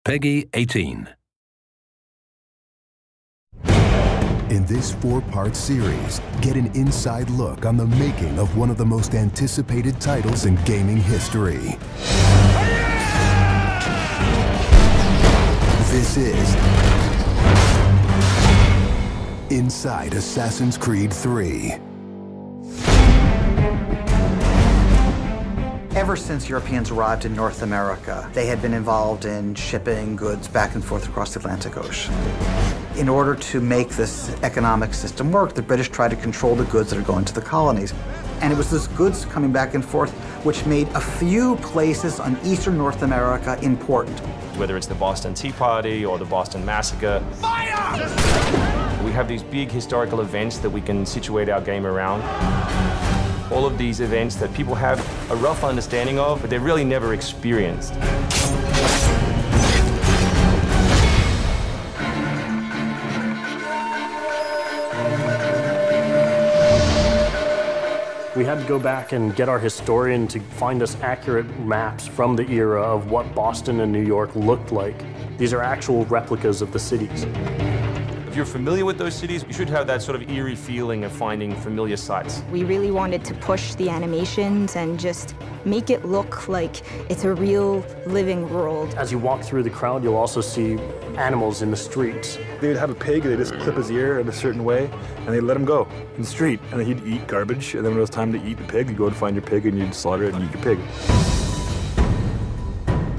Peggy 18. In this 4-part series, get an inside look on the making of one of the most anticipated titles in gaming history. This is Inside Assassin's Creed 3. Ever since Europeans arrived in North America, they had been involved in shipping goods back and forth across the Atlantic Ocean. In order to make this economic system work, the British tried to control the goods that are going to the colonies. And it was those goods coming back and forth which made a few places on eastern North America important. Whether it's the Boston Tea Party or the Boston Massacre. Fire! We have these big historical events that we can situate our game around. All of these events that people have a rough understanding of, but they've really never experienced. We had to go back and get our historian to find us accurate maps from the era of what Boston and New York looked like. These are actual replicas of the cities. If you're familiar with those cities, you should have that sort of eerie feeling of finding familiar sights. We really wanted to push the animations and just make it look like it's a real living world. As you walk through the crowd, you'll also see animals in the streets. They would have a pig, they just clip his ear in a certain way, and they'd let him go in the street. And then he'd eat garbage, and then when it was time to eat the pig, you'd go and find your pig, and you'd slaughter it and eat your pig.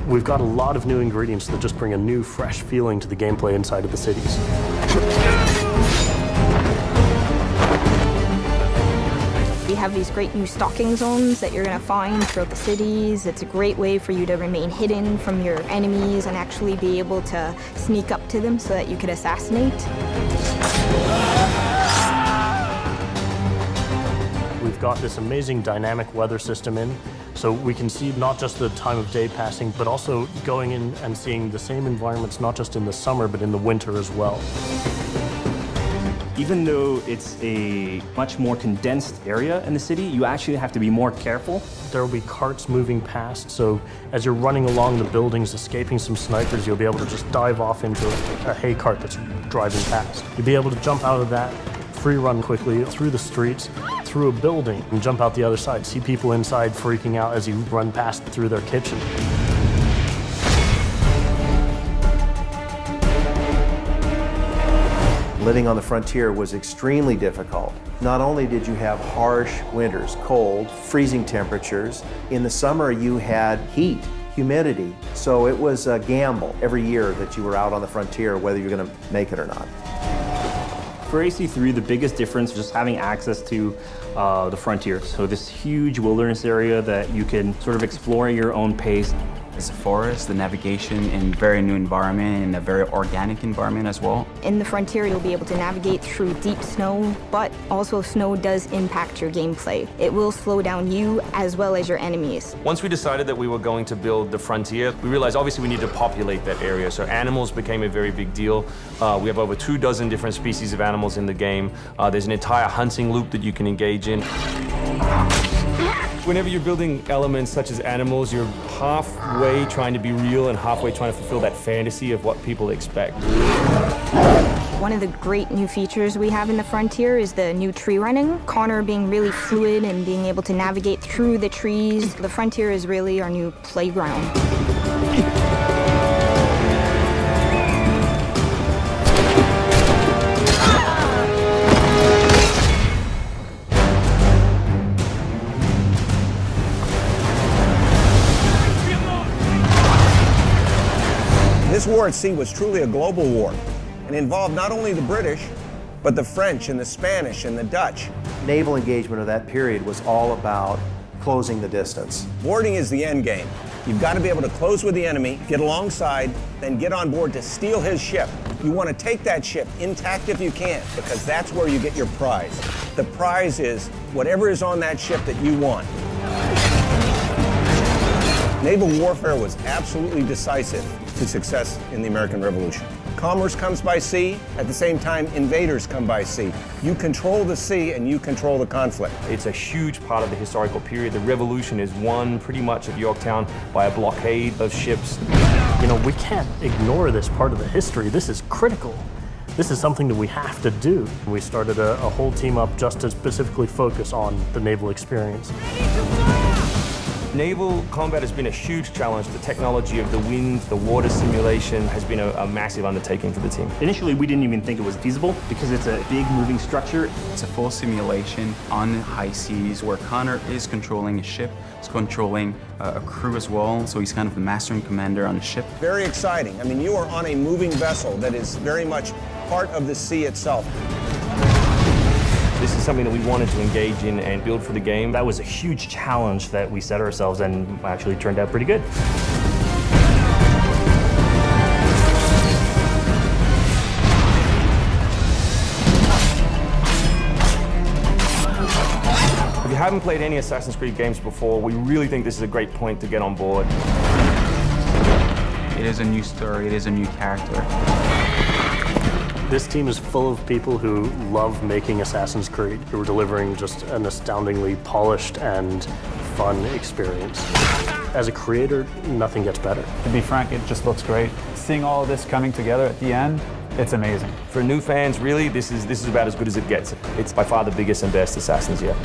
We've got a lot of new ingredients that just bring a new, fresh feeling to the gameplay inside of the cities. We have these great new stalking zones that you're going to find throughout the cities. It's a great way for you to remain hidden from your enemies and actually be able to sneak up to them so that you could assassinate. We've got this amazing dynamic weather system in, so we can see not just the time of day passing, but also going in and seeing the same environments, not just in the summer, but in the winter as well. Even though it's a much more condensed area in the city, you actually have to be more careful. There will be carts moving past, so as you're running along the buildings, escaping some snipers, you'll be able to just dive off into a hay cart that's driving past. You'll be able to jump out of that, free run quickly through the streets, through a building, and jump out the other side. See people inside freaking out as you run past through their kitchen. Living on the frontier was extremely difficult. Not only did you have harsh winters, cold, freezing temperatures, in the summer you had heat, humidity, so it was a gamble every year that you were out on the frontier whether you're going to make it or not. For AC3, the biggest difference is just having access to the frontier. So this huge wilderness area that you can sort of explore at your own pace. It's a forest, the navigation in a very new environment, and a very organic environment as well. In the frontier, you'll be able to navigate through deep snow, but also snow does impact your gameplay. It will slow down you as well as your enemies. Once we decided that we were going to build the frontier, we realized obviously we need to populate that area. So animals became a very big deal. We have over 24 different species of animals in the game. There's an entire hunting loop that you can engage in. Whenever you're building elements such as animals, you're halfway trying to be real and halfway trying to fulfill that fantasy of what people expect. One of the great new features we have in the frontier is the new tree running. Connor being really fluid and being able to navigate through the trees. The frontier is really our new playground. This war at sea was truly a global war and involved not only the British, but the French and the Spanish and the Dutch. Naval engagement of that period was all about closing the distance. Boarding is the end game. You've got to be able to close with the enemy, get alongside, then get on board to steal his ship. You want to take that ship intact if you can, because that's where you get your prize. The prize is whatever is on that ship that you want. Naval warfare was absolutely decisive to success in the American Revolution. Commerce comes by sea, at the same time invaders come by sea. You control the sea and you control the conflict. It's a huge part of the historical period. The Revolution is won pretty much at Yorktown by a blockade of ships. You know, we can't ignore this part of the history. This is critical. This is something that we have to do. We started a whole team up just to specifically focus on the naval experience. Naval combat has been a huge challenge. The technology of the wind, the water simulation has been a massive undertaking for the team. Initially, we didn't even think it was feasible because it's a big moving structure. It's a full simulation on high seas where Connor is controlling a ship. He's controlling a crew as well, so he's kind of the master and commander on the ship. Very exciting. I mean, you are on a moving vessel that is very much part of the sea itself. This is something that we wanted to engage in and build for the game. That was a huge challenge that we set ourselves and actually turned out pretty good. If you haven't played any Assassin's Creed games before, we really think this is a great point to get on board. It is a new story, it is a new character. This team is full of people who love making Assassin's Creed, who are delivering just an astoundingly polished and fun experience. As a creator, nothing gets better. To be frank, it just looks great. Seeing all of this coming together at the end, it's amazing. For new fans, really, this is about as good as it gets. It's by far the biggest and best Assassins yet.